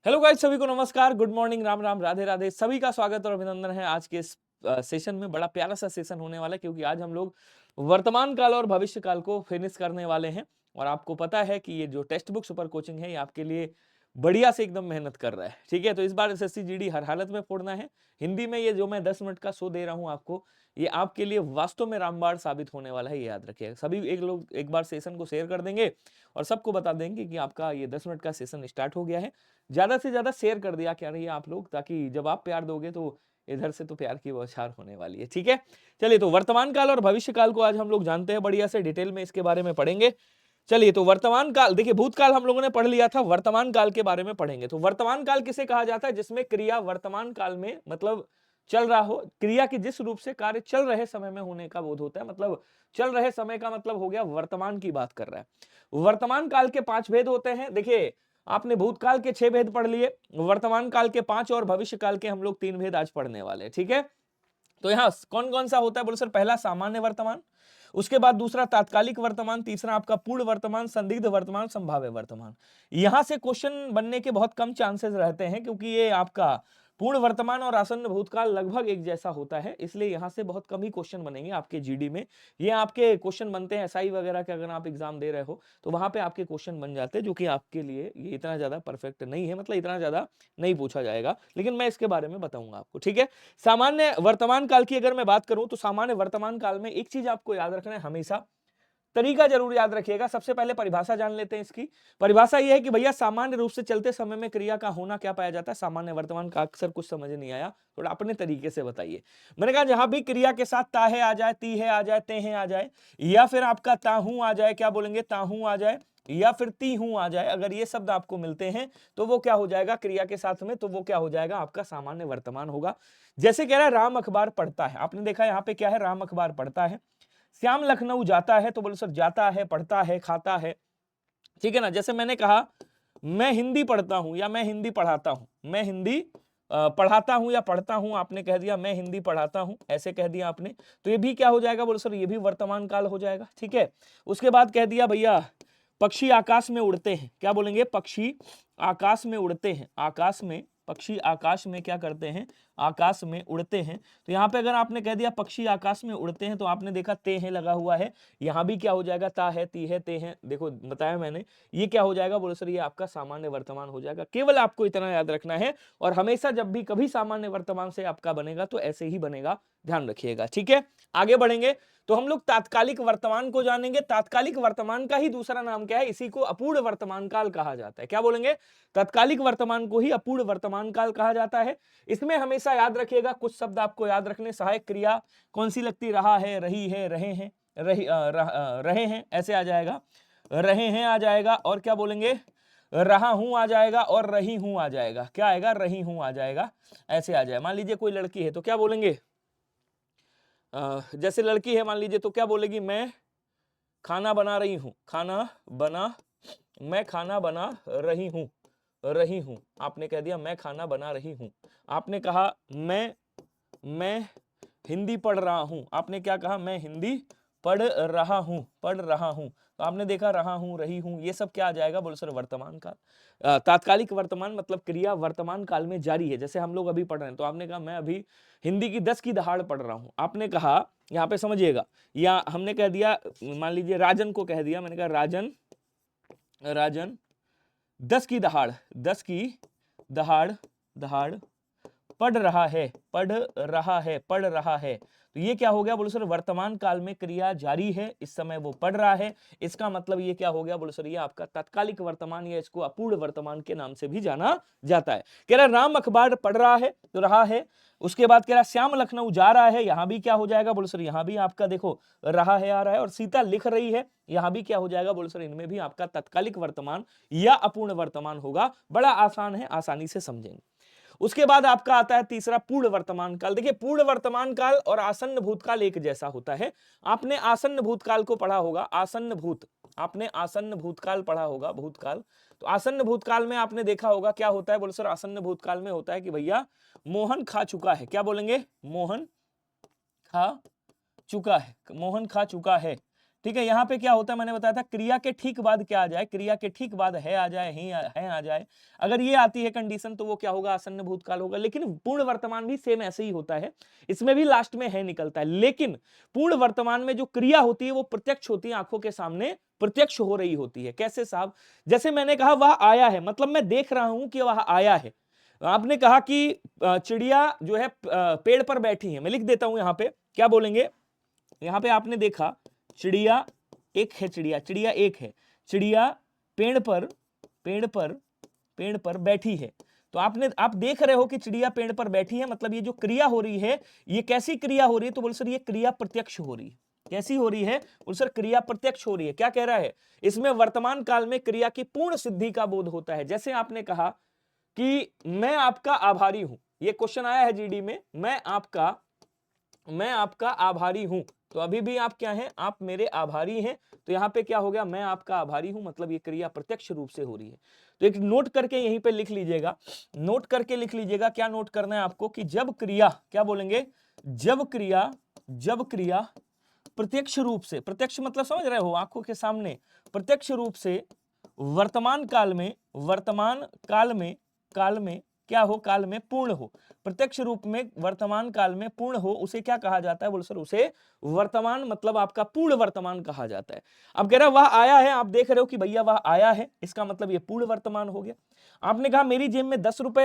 Hello guys, सभी को नमस्कार, गुड मॉर्निंग, राम राम, राधे राधे। सभी का स्वागत और अभिनंदन है। आज के इस सेशन में बड़ा प्यारा सा सेशन होने वाला है, क्योंकि आज हम लोग वर्तमान काल और भविष्य काल को फिनिश करने वाले हैं। और आपको पता है कि ये जो टेक्स्ट बुक सुपर कोचिंग है, ये आपके लिए बढ़िया से एकदम मेहनत कर रहा है। ठीक है, तो इस बार एसएससी जीडी हर हालत में फोड़ना है। हिंदी में ये जो मैं 10 मिनट का शो दे रहा हूँ आपको, ये आपके लिए वास्तव में रामबाण साबित होने वाला है, ये याद रखिएगा। सभी एक बार सेशन को शेयर कर देंगे और सबको बता देंगे कि आपका ये 10 मिनट का सेशन स्टार्ट हो गया है। ज्यादा से ज्यादा शेयर कर दिया क्या रही है आप लोग, ताकि जब आप प्यार दोगे तो इधर से तो प्यार की बौछार होने वाली है। ठीक है, चलिए, तो वर्तमान काल और भविष्य काल को आज हम लोग जानते हैं, बढ़िया से डिटेल में इसके बारे में पढ़ेंगे। चलिए, तो वर्तमान काल, देखिए भूतकाल हम लोगों ने पढ़ लिया था, वर्तमान काल के बारे में पढ़ेंगे। तो वर्तमान काल किसे कहा जाता है? जिसमें क्रिया वर्तमान काल में मतलब चल रहा हो, क्रिया की जिस रूप से कार्य चल रहे समय में होने का बोध होता है। मतलब चल रहे समय का मतलब हो गया वर्तमान की बात कर रहा है। वर्तमान काल के 5 भेद होते हैं। देखिए, आपने भूतकाल के 6 भेद पढ़ लिए, वर्तमान काल के 5 और भविष्य काल के हम लोग 3 भेद आज पढ़ने वाले हैं। ठीक है, तो यहां कौन कौन सा होता है बोलो सर? पहला सामान्य वर्तमान, उसके बाद दूसरा तात्कालिक वर्तमान, तीसरा आपका पूर्ण वर्तमान, संदिग्ध वर्तमान, संभाव्य वर्तमान। यहां से क्वेश्चन बनने के बहुत कम चांसेस रहते हैं, क्योंकि ये आपका पूर्ण वर्तमान और आसन्न भूतकाल लगभग एक जैसा होता है, इसलिए यहां से बहुत कम ही क्वेश्चन बनेंगे आपके जीडी में। ये आपके क्वेश्चन बनते हैं एसआई वगैरह के, अगर आप एग्जाम दे रहे हो तो वहां पे आपके क्वेश्चन बन जाते हैं, जो कि आपके लिए ये इतना ज्यादा परफेक्ट नहीं है, मतलब इतना ज्यादा नहीं पूछा जाएगा, लेकिन मैं इसके बारे में बताऊंगा आपको। ठीक है, सामान्य वर्तमान काल की अगर मैं बात करूं, तो सामान्य वर्तमान काल में एक चीज आपको याद रखना है हमेशा, तरीका जरूर याद रखिएगा। सबसे पहले परिभाषा जान लेते हैं इसकी। परिभाषा यह है कि भैया सामान्य रूप से चलते समय में क्रिया का होना क्या पाया जाता है? सामान्य वर्तमान का। अक्सर कुछ समझ नहीं आया, थोड़ा अपने तरीके से बताइए। मैंने कहा जहां भी क्रिया के साथ ताहे आ जाए, तीहे आ जाए, तेहे आ जाए, या फिर आपका ताहू आ जाए, क्या बोलेंगे, ताहू आ जाए, या फिर तीहू आ जाए, अगर ये शब्द आपको मिलते हैं तो वो क्या हो जाएगा क्रिया के साथ में? तो वो क्या हो जाएगा? आपका सामान्य वर्तमान होगा। जैसे कह रहा है राम अखबार पढ़ता है, आपने देखा यहाँ पे क्या है? राम अखबार पढ़ता है। श्याम लखनऊ जाता है, तो बोलो सर जाता है, पढ़ता है, खाता है। ठीक है ना? जैसे मैंने कहा मैं हिंदी पढ़ता हूं या मैं हिंदी पढ़ाता हूं, मैं हिंदी पढ़ाता हूं या पढ़ता हूं, आपने कह दिया मैं हिंदी पढ़ाता हूं, ऐसे कह दिया आपने, तो ये भी क्या हो जाएगा बोलो सर? ये भी वर्तमान काल हो जाएगा। ठीक है, उसके बाद कह दिया भैया पक्षी आकाश में उड़ते हैं, क्या बोलेंगे? पक्षी आकाश में उड़ते हैं, आकाश में, पक्षी आकाश में क्या करते हैं? आकाश में उड़ते हैं। तो यहाँ पे अगर आपने कह दिया पक्षी आकाश में उड़ते हैं, तो आपने देखा ते है लगा हुआ है, यहाँ भी क्या हो जाएगा? ता है, ती है, ते है। देखो बताया मैंने, ये क्या हो जाएगा बोलो सर? ये आपका सामान्य वर्तमान हो जाएगा। केवल आपको इतना याद रखना है, और हमेशा जब भी कभी सामान्य वर्तमान से आपका बनेगा तो ऐसे ही बनेगा, ध्यान रखिएगा। ठीक है, आगे बढ़ेंगे तो हम लोग तात्कालिक वर्तमान को जानेंगे। तात्कालिक वर्तमान का ही दूसरा नाम क्या है? इसी को अपूर्ण वर्तमान काल कहा जाता है। क्या बोलेंगे? तात्कालिक वर्तमान को ही अपूर्ण वर्तमान काल कहा जाता है। इसमें हमेशा याद रखिएगा, कुछ शब्द आपको याद रखने, सहायक क्रिया कौन सी लगती? रहा है, रही है, रहे हैं, रहे हैं, ऐसे आ जाएगा, रहे हैं आ जाएगा, और क्या बोलेंगे? रहा हूं आ जाएगा, और रही हूं आ जाएगा। क्या आएगा? रही हूं आ जाएगा, ऐसे आ जाए। मान लीजिए कोई लड़की है तो क्या बोलेंगे? जैसे लड़की है मान लीजिए, तो क्या बोलेगी? मैं खाना बना रही हूं, खाना बना, मैं खाना बना रही हूं, आपने कह दिया मैं खाना बना रही हूं। आपने कहा मैं हिंदी पढ़ रहा हूं, आपने क्या कहा? मैं हिंदी पढ़ रहा हूं। तो आपने देखा रहा हूं, रही हूं, ये सब क्या आ जाएगा बोलो सर? वर्तमान काल। तात्कालिक वर्तमान मतलब क्रिया वर्तमान काल में जारी है। जैसे हम लोग अभी पढ़ रहे हैं, तो आपने कहा मैं अभी हिंदी की 10 की दहाड़ पढ़ रहा हूं। आपने कहा, यहां पे समझिएगा, या हमने कह दिया, मान लीजिए राजन को कह दिया, मैंने कहा राजन 10 की दहाड़, 10 की दहाड़ दहाड़ पढ़ रहा है, पढ़ रहा है, पढ़ रहा है। तो ये क्या हो गया बोलो सर? वर्तमान काल में क्रिया जारी है, इस समय वो पढ़ रहा है। इसका मतलब ये क्या हो गया बोलो सर? ये आपका तात्कालिक वर्तमान, या इसको अपूर्ण वर्तमान के नाम से भी जाना जाता है। कह रहा राम अखबार पढ़ रहा है, तो रहा है। उसके बाद कह रहा श्याम लखनऊ जा रहा है, यहां भी क्या हो जाएगा बोलो सर? यहां भी आपका देखो रहा है आ रहा है। और सीता लिख रही है, यहां भी क्या हो जाएगा बोलो सर? इनमें भी आपका तात्कालिक वर्तमान या अपूर्ण वर्तमान होगा। बड़ा आसान है, आसानी से समझेंगे। उसके बाद आपका आता है तीसरा पूर्ण वर्तमान काल। देखिए पूर्ण वर्तमान काल और आसन्न भूतकाल एक जैसा होता है। आपने आसन्न भूतकाल को पढ़ा होगा, आसन्न भूत, आपने आसन्न भूतकाल पढ़ा होगा, भूतकाल। तो आसन्न भूतकाल में आपने देखा होगा क्या होता है बोलो सर? आसन्न भूतकाल में होता है कि भैया मोहन खा चुका है, क्या बोलेंगे? मोहन खा चुका है, मोहन खा चुका है, ठीक है। यहाँ पे क्या होता है, मैंने बताया था क्रिया के ठीक बाद क्या आ जाए, क्रिया के ठीक बाद है आ जाए, है आ जाए। अगर ये आती है कंडीशन तो वो क्या होगा, आसन्न भूतकाल होगा। लेकिन पूर्ण वर्तमान भी सेम ऐसे ही होता है, इसमें भी लास्ट में है निकलता है। लेकिन पूर्ण वर्तमान में जो क्रिया होती है वो प्रत्यक्ष होती है, आंखों के सामने प्रत्यक्ष हो रही होती है। कैसे साहब, जैसे मैंने कहा वह आया है, मतलब मैं देख रहा हूं कि वह आया है। आपने कहा कि चिड़िया जो है पेड़ पर बैठी है, मैं लिख देता हूं यहां पे, क्या बोलेंगे, यहां पे आपने देखा चिड़िया एक है, चिड़िया एक है, चिड़िया पेड़ पर बैठी है। तो आप देख रहे हो कि चिड़िया पेड़ पर बैठी है, मतलब ये जो क्रिया हो रही है ये कैसी क्रिया हो रही है, तो बोले सर ये क्रिया प्रत्यक्ष हो रही है। कैसी हो रही है, बोले सर क्रिया प्रत्यक्ष हो रही है। क्या कह रहा है, इसमें वर्तमान काल में क्रिया की पूर्ण सिद्धि का बोध होता है। जैसे आपने कहा कि मैं आपका आभारी हूं, ये क्वेश्चन आया है जीडी में, मैं आपका आभारी हूं, तो अभी भी आप क्या हैं, आप मेरे आभारी हैं। तो यहां पे क्या हो गया, मैं आपका आभारी हूं, मतलब ये क्रिया प्रत्यक्ष रूप से हो रही है। तो एक नोट करके यहीं पे लिख लीजिएगा, नोट करके लिख लीजिएगा। क्या नोट करना है आपको कि जब क्रिया, क्या बोलेंगे, जब क्रिया प्रत्यक्ष रूप से, प्रत्यक्ष मतलब समझ रहे हो, आंखों के सामने, प्रत्यक्ष रूप से वर्तमान काल में क्या हो, काल में पूर्ण हो, प्रत्यक्ष रूप में वर्तमान काल में पूर्ण हो, उसे क्या कहा जाता है, बोलो सर उसे वर्तमान, मतलब आपका पूर्ण वर्तमान कहा जाता है। अब कह रहा वह आया है, आप देख रहे हो कि भैया वह आया है, इसका मतलब ये पूर्ण वर्तमान हो गया। आपने कहा मेरी जेब में 10 रुपए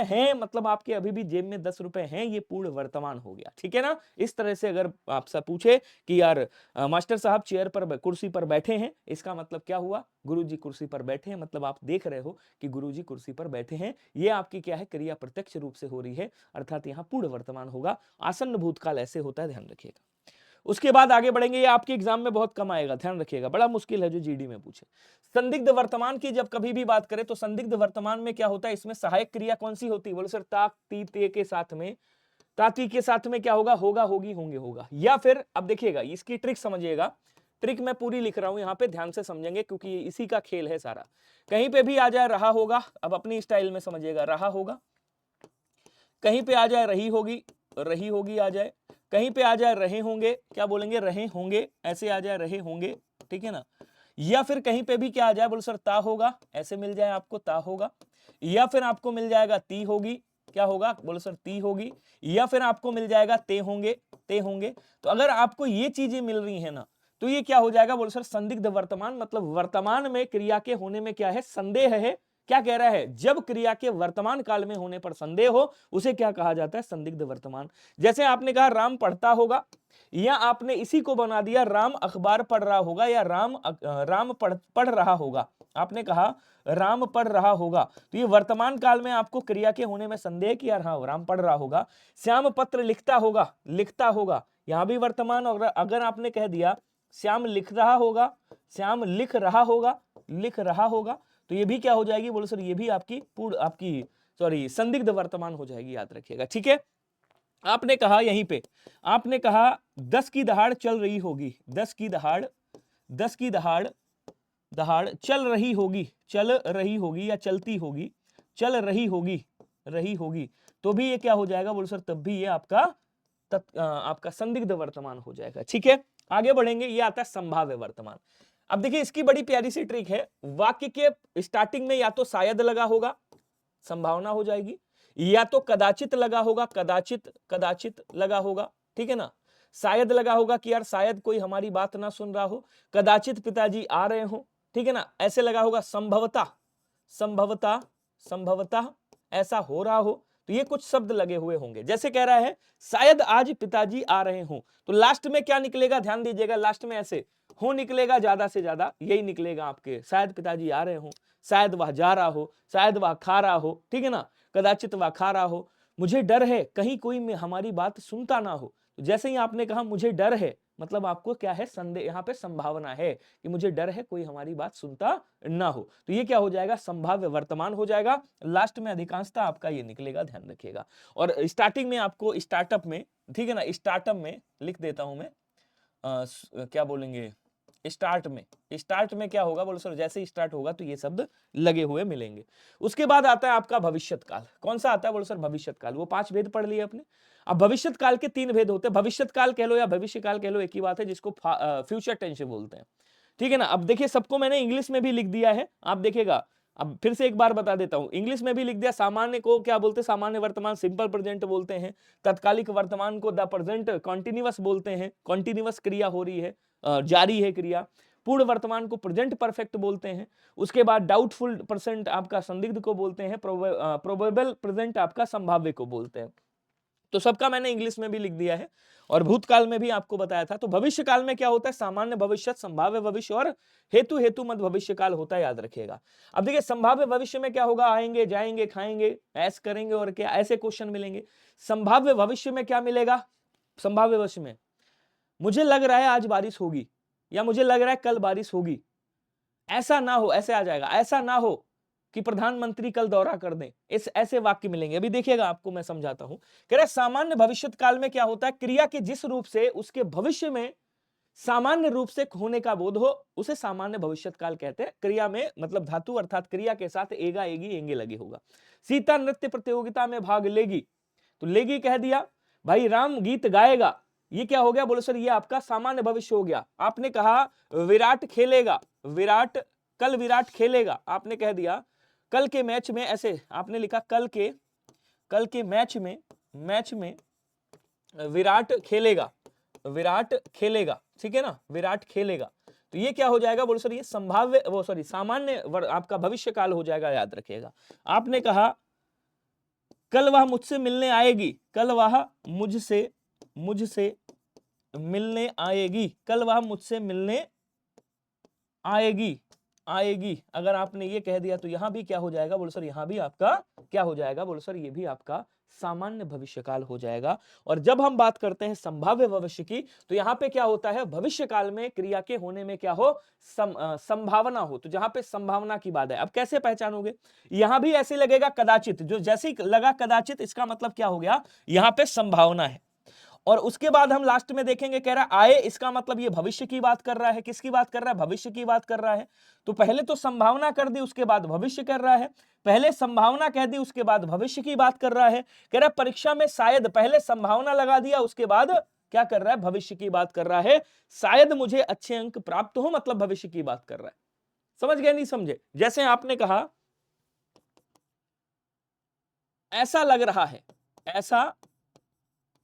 हैं, मतलब आपके अभी भी जेब में 10 रुपए हैं, ये पूर्ण वर्तमान हो गया। ठीक है ना। इस तरह से अगर आपसे पूछे कि यार मास्टर साहब चेयर पर, कुर्सी पर बैठे हैं, इसका मतलब क्या हुआ, गुरुजी कुर्सी पर बैठे हैं, मतलब आप देख रहे हो कि गुरुजी कुर्सी पर बैठे हैं। ये आपकी क्या है, क्रिया प्रत्यक्ष रूप से हो रही है, अर्थात यहाँ पूर्ण वर्तमान होगा। आसन्न भूतकाल ऐसे होता है, ध्यान रखिएगा। उसके बाद आगे बढ़ेंगे, ये आपके एग्जाम में बहुत कम आएगा, ध्यान रखिएगा, बड़ा मुश्किल है जो जीडी में पूछे। संदिग्ध वर्तमान की जब कभी भी बात करें तो संदिग्ध वर्तमान में क्या होता है, इसमें सहायक क्रिया कौन सी होती है, बोले सर ता, ती, ते के साथ में, ताती के साथ में क्या होगा, होगा, होगी, होंगे, होगा। या फिर अब देखिएगा, इसकी ट्रिक समझिएगा, ट्रिक मैं पूरी लिख रहा हूं यहां पे, ध्यान से समझेंगे क्योंकि इसी का खेल है सारा। कहीं पे भी आ जाए रहा होगा, अब अपनी स्टाइल में समझिएगा, रहा होगा, कहीं पे आ जाए रही होगी आ जाए, कहीं पे आ जाए रहे होंगे, क्या बोलेंगे, रहे होंगे, ऐसे आ जाए रहे होंगे, ठीक है ना। या फिर कहीं पे भी क्या आ जाए, बोलो सर ता होगा, ऐसे मिल जाए आपको, ता होगा। या फिर आपको मिल जाएगा ती होगी, क्या होगा, बोलो सर ती होगी। या फिर आपको मिल जाएगा ते होंगे। तो अगर आपको ये चीजें मिल रही है ना, तो ये क्या हो जाएगा, बोलो सर संदिग्ध वर्तमान, मतलब वर्तमान में क्रिया के होने में क्या है, संदेह है। क्या कह रहा है, जब क्रिया के वर्तमान काल में होने पर संदेह हो, उसे क्या कहा जाता है, संदिग्ध वर्तमान। जैसे आपने कहा राम पढ़ता होगा, या आपने इसी को बना दिया राम अखबार पढ़ रहा होगा, या राम पढ़ रहा होगा। आपने कहा राम पढ़ रहा होगा, तो ये वर्तमान काल में आपको क्रिया के होने में संदेह कि यार हाँ राम पढ़ रहा होगा। श्याम पत्र लिखता होगा, यहां भी वर्तमान। अगर आपने कह दिया श्याम लिख रहा होगा, श्याम लिख रहा होगा, तो ये भी क्या हो जाएगी, बोलो सर ये भी आपकी संदिग्ध वर्तमान हो जाएगी, याद रखिएगा। ठीक है। आपने कहा यहीं पे, आपने कहा 10 की दहाड़ चल रही होगी, 10 की दहाड़ चल रही होगी या चलती होगी, चल रही होगी, तो भी ये क्या हो जाएगा, बोलो सर तब भी ये आपका संदिग्ध वर्तमान हो जाएगा। ठीक है। आगे बढ़ेंगे, ये आता है संभाव्य वर्तमान। अब देखिए इसकी बड़ी प्यारी सी ट्रिक है, वाक्य के स्टार्टिंग में या तो शायद लगा होगा, संभावना हो जाएगी, या तो कदाचित लगा होगा, कदाचित लगा होगा, ठीक है ना। शायद लगा होगा कि यार शायद कोई हमारी बात ना सुन रहा हो, कदाचित पिताजी आ रहे हो, ठीक है ना, ऐसे लगा होगा। संभवतः ऐसा हो रहा हो, तो ये कुछ शब्द लगे हुए होंगे। जैसे कह रहा है शायद आज पिताजी आ रहे हो, तो लास्ट में क्या निकलेगा, ध्यान दीजिएगा, लास्ट में ऐसे हो निकलेगा, ज्यादा से ज्यादा यही निकलेगा आपके, शायद पिताजी आ रहे हो, शायद वह जा रहा हो, शायद वह खा रहा हो, ठीक है ना, कदाचित वह खा रहा हो। मुझे डर है कहीं कोई में हमारी बात सुनता ना हो, तो जैसे ही आपने कहा मुझे डर है, मतलब आपको क्या है, संदेह, यहाँ पे संभावना है कि मुझे डर है कोई हमारी बात सुनता ना हो, तो ये क्या हो जाएगा, संभाव्य वर्तमान हो जाएगा। लास्ट में अधिकांशतः आपका ये निकलेगा, ध्यान रखिएगा। और स्टार्टिंग में आपको स्टार्टअप में, ठीक है ना, स्टार्टअप में लिख देता हूं मैं, क्या बोलेंगे, स्टार्ट में क्या होगा बोलो सर, जैसे ही स्टार्ट होगा तो ये शब्द लगे हुए मिलेंगे। उसके बाद आता है आपका भविष्यत काल। कौन सा आता है बोलो सर, भविष्यत काल। वो 5 भेद पढ़ लिए अपने। अब भविष्यत काल के 3 भेद होते हैं, भविष्यत काल कह लो या भविष्य काल कह लो, एक ही बात है, जिसको फ्यूचर टेंस बोलते हैं। ठीक है ना। अब देखिए सबको मैंने इंग्लिश में भी लिख दिया है, आप देखिएगा। अब फिर से एक बार बता देता हूं, इंग्लिश में भी लिख दिया। सामान्य को क्या बोलते हैं, सामान्य वर्तमान सिंपल प्रेजेंट बोलते हैं। तत्कालिक वर्तमान को द प्रेजेंट कॉन्टिन्यूअस बोलते हैं, कॉन्टिन्यूअस क्रिया हो रही है, जारी है क्रिया। पूर्ण वर्तमान को प्रेजेंट परफेक्ट बोलते हैं। उसके बाद डाउटफुल प्रेजेंट आपका संदिग्ध को बोलते हैं। प्रोबेबल प्रेजेंट आपका संभाव्य को बोलते हैं। तो सबका मैंने इंग्लिश में भी लिख दिया है और भूतकाल में भी आपको बताया था। तो भविष्य काल में क्या होता है, सामान्य भविष्य, संभाव्य भविष्य और हेतु मत भविष्य काल होता है, याद रखिएगा। अब देखिए संभाव्य भविष्य में क्या होगा, आएंगे जाएंगे खाएंगे ऐश करेंगे और क्या, ऐसे क्वेश्चन मिलेंगे। संभाव्य भविष्य में क्या मिलेगा, संभाव्य भविष्य में मुझे लग रहा है आज बारिश होगी, या मुझे लग रहा है कल बारिश होगी, ऐसा ना हो, ऐसे आ जाएगा। ऐसा ना हो कि प्रधानमंत्री कल दौरा कर दें, इस ऐसे वाक्य मिलेंगे। अभी देखिएगा आपको मैं समझाता हूं। कह रहे सामान्य भविष्यत काल में क्या होता है, क्रिया के जिस रूप से उसके भविष्य में सामान्य रूप से होने का बोध हो, उसे सामान्य भविष्यत काल कहते हैं। क्रिया में मतलब धातु अर्थात क्रिया के साथ एगा एगी एंगे लगे होगा। सीता नृत्य प्रतियोगिता में भाग लेगी, तो लेगी कह दिया। भाई राम गीत गाएगा, ये क्या हो गया बोलो सर, ये आपका सामान्य भविष्य हो गया। आपने कहा विराट खेलेगा, कल विराट खेलेगा, आपने कह दिया कल के मैच में, ऐसे आपने लिखा कल के मैच में विराट खेलेगा, ठीक है ना, विराट खेलेगा। तो ये क्या हो जाएगा बोलो सर, ये संभाव्य वो सॉरी सामान्य आपका भविष्य काल हो जाएगा, याद रखिएगा। आपने कहा कल वह मुझसे मिलने आएगी, कल वह मुझसे मिलने आएगी, कल वह मुझसे मिलने आएगी। अगर आपने ये कह दिया तो यहां भी क्या हो जाएगा बोलो सर, यहां भी आपका क्या हो जाएगा बोलो सर, ये भी आपका सामान्य भविष्य काल हो जाएगा। और जब हम बात करते हैं संभाव्य भविष्य की, तो यहां पे क्या होता है, भविष्य काल में क्रिया के होने में क्या हो, संभावना हो। तो जहां पे संभावना की बात है, अब कैसे पहचानोगे, यहां भी ऐसे लगेगा कदाचित, जो जैसे ही लगा कदाचित, इसका मतलब क्या हो गया, यहां पे संभावना है। और उसके बाद हम लास्ट में देखेंगे, कह रहा है आए, इसका मतलब ये भविष्य की बात कर रहा है। किसकी बात कर रहा है, भविष्य की बात कर रहा है। तो पहले तो संभावना कर दी, उसके बाद भविष्य कर रहा है। पहले संभावना कह दी, उसके बाद भविष्य की बात कर रहा है। कह रहा है परीक्षा में शायद, पहले संभावना लगा दिया, उसके बाद क्या कर रहा है, भविष्य की बात कर रहा है। शायद मुझे अच्छे अंक प्राप्त हो, मतलब भविष्य की बात कर रहा है। समझ गए नहीं समझे। जैसे आपने कहा ऐसा लग रहा है, ऐसा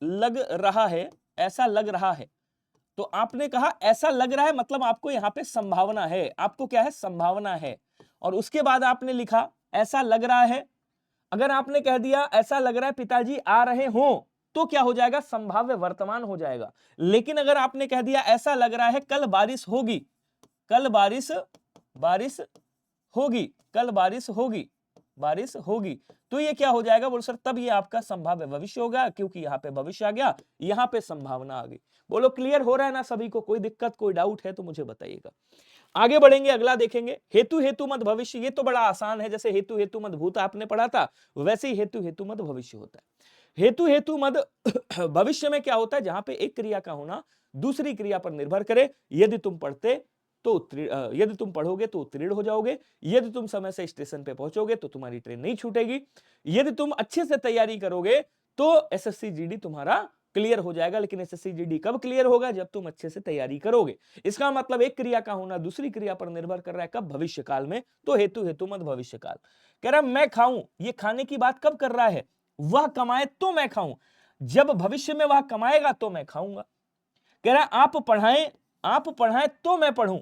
लग रहा है, तो आपने कहा ऐसा लग रहा है, मतलब आपको यहां पे संभावना है, आपको क्या है, संभावना है। और उसके बाद आपने लिखा ऐसा लग रहा है। अगर आपने कह दिया ऐसा लग रहा है पिताजी आ रहे हो, तो क्या हो जाएगा, संभाव्य वर्तमान हो जाएगा। लेकिन अगर आपने कह दिया ऐसा लग रहा है कल बारिश होगी, कल बारिश होगी, तो ये क्या हो जाएगा बोलो सर, तब ये आपका संभाव्य भविष्य होगा, क्योंकि यहाँ पे भविष्य आ गया, यहाँ पे संभावना आ गई। बोलो क्लियर हो रहा है ना सभी को, कोई दिक्कत कोई डाउट है तो मुझे बताइएगा। आगे बढ़ेंगे, अगला देखेंगे हेतु मत भविष्य। ये तो बड़ा आसान है, जैसे हेतु मत भूत आपने पढ़ा था, वैसे ही हेतु मत भविष्य होता है। हेतु मत भविष्य में क्या होता है, जहां पे एक क्रिया का होना दूसरी क्रिया पर निर्भर करे। यदि तुम पढ़ोगे तो उत्तीर्ण हो जाओगे, यदि तुम समय से स्टेशन पे पहुंचोगे तो तुम्हारी ट्रेन नहीं छूटेगी, यदि तुम अच्छे से तैयारी करोगे तो एसएससी जीडी तुम्हारा क्लियर हो जाएगा। लेकिन एसएससी जीडी कब क्लियर होगा, जब तुम अच्छे से तैयारी करोगे। इसका मतलब एक क्रिया का होना दूसरी क्रिया पर निर्भर कर रहा है, कब, भविष्य काल में। तो हेतु मत भविष्य काल। कह रहा मैं खाऊं, ये खाने की बात कब कर रहा है, वह कमाए तो मैं खाऊं, जब भविष्य में वह कमाएगा तो मैं खाऊंगा। कह रहा आप पढ़ाएं तो मैं पढ़ूं,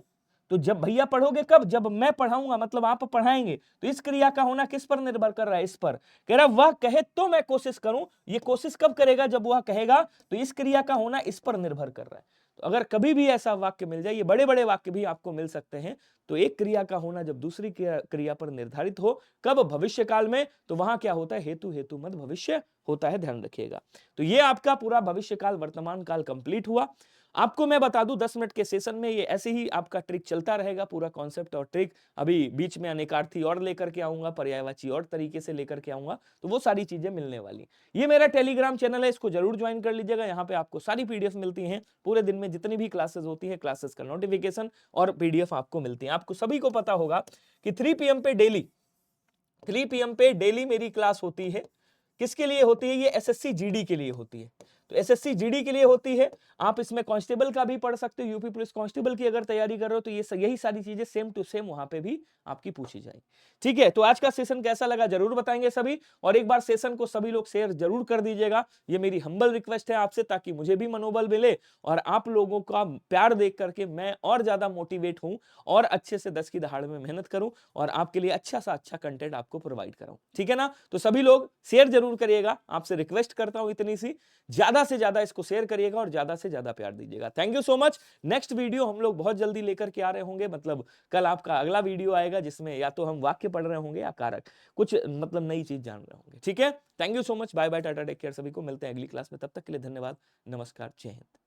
तो जब भैया पढ़ोगे कब, जब मैं पढ़ाऊंगा, मतलब आप पढ़ाएंगे। तो इस क्रिया का होना किस पर निर्भर कर रहा है, इस पर। कह रहा वह कहे तो मैं कोशिश करूं, ये कोशिश कब करेगा, जब वह कहेगा। तो इस क्रिया का होना इस पर निर्भर कर रहा है। तो अगर कभी भी ऐसा वाक्य मिल जाए, ये बड़े बड़े वाक्य भी आपको मिल सकते हैं, तो एक क्रिया का होना जब दूसरी क्रिया पर निर्धारित हो, कब, भविष्य काल में, तो वहां क्या होता है, हेतु मत भविष्य होता है, ध्यान रखिएगा। तो ये आपका पूरा भविष्य काल वर्तमान काल कंप्लीट हुआ। आपको मैं बता दूं 10 मिनट के सेशन में ये ऐसे ही आपका ट्रिक चलता रहेगा, पूरा कॉन्सेप्ट और ट्रिक। अभी बीच में अनेकार्थी और लेकर के आऊंगा, पर्यायवाची और तरीके से लेकर के आऊंगा, तो वो सारी चीजें मिलने वाली। ये मेरा टेलीग्राम चैनल है, इसको जरूर ज्वाइन कर लीजिएगा। यहाँ पे आपको सारी पीडीएफ मिलती हैं, पूरे दिन में जितनी भी क्लासेस होती है, क्लासेस का नोटिफिकेशन और पीडीएफ आपको मिलती है। आपको सभी को पता होगा कि 3 PM पे डेली मेरी क्लास होती है। किसके लिए होती है? ये एसएससी जीडी के लिए होती है। तो एसएससी जीडी के लिए होती है। आप इसमें कांस्टेबल का भी पढ़ सकते हो, यूपी पुलिस कांस्टेबल की अगर तैयारी कर रहे हो तो ये यही सारी चीजें सेम टू सेम वहां पे भी आपकी पूछी जाएगी। ठीक है, तो आज का सेशन कैसा लगा जरूर बताएंगे सभी, और एक बार सेशन को सभी लोग शेयर जरूर कर दीजिएगा। ये मेरी हम्बल रिक्वेस्ट है आपसे, ताकि मुझे भी मनोबल मिले और आप लोगों का प्यार देख करके मैं और ज्यादा मोटिवेट हूं और अच्छे से 10 की दहाड़ में मेहनत करूं और आपके लिए अच्छा सा अच्छा कंटेंट आपको प्रोवाइड कराऊं। ठीक है ना? तो सभी लोग शेयर जरूर करिएगा, आपसे रिक्वेस्ट करता हूं इतनी सी, ज्यादा से ज्यादा इसको शेयर करिएगा और ज्यादा से ज्यादा प्यार दीजिएगा। Thank you so much. Next video हम लोग बहुत जल्दी लेकर के आ रहे होंगे, मतलब कल आपका अगला वीडियो आएगा जिसमें या तो हम वाक्य पढ़ रहे होंगे या कारक, कुछ मतलब नई चीज जान रहे होंगे। ठीक है, thank you so much, bye bye, tata, take care. सभी को मिलते हैं अगली क्लास में, तब तक के लिए धन्यवाद, नमस्कार, जय हिंद।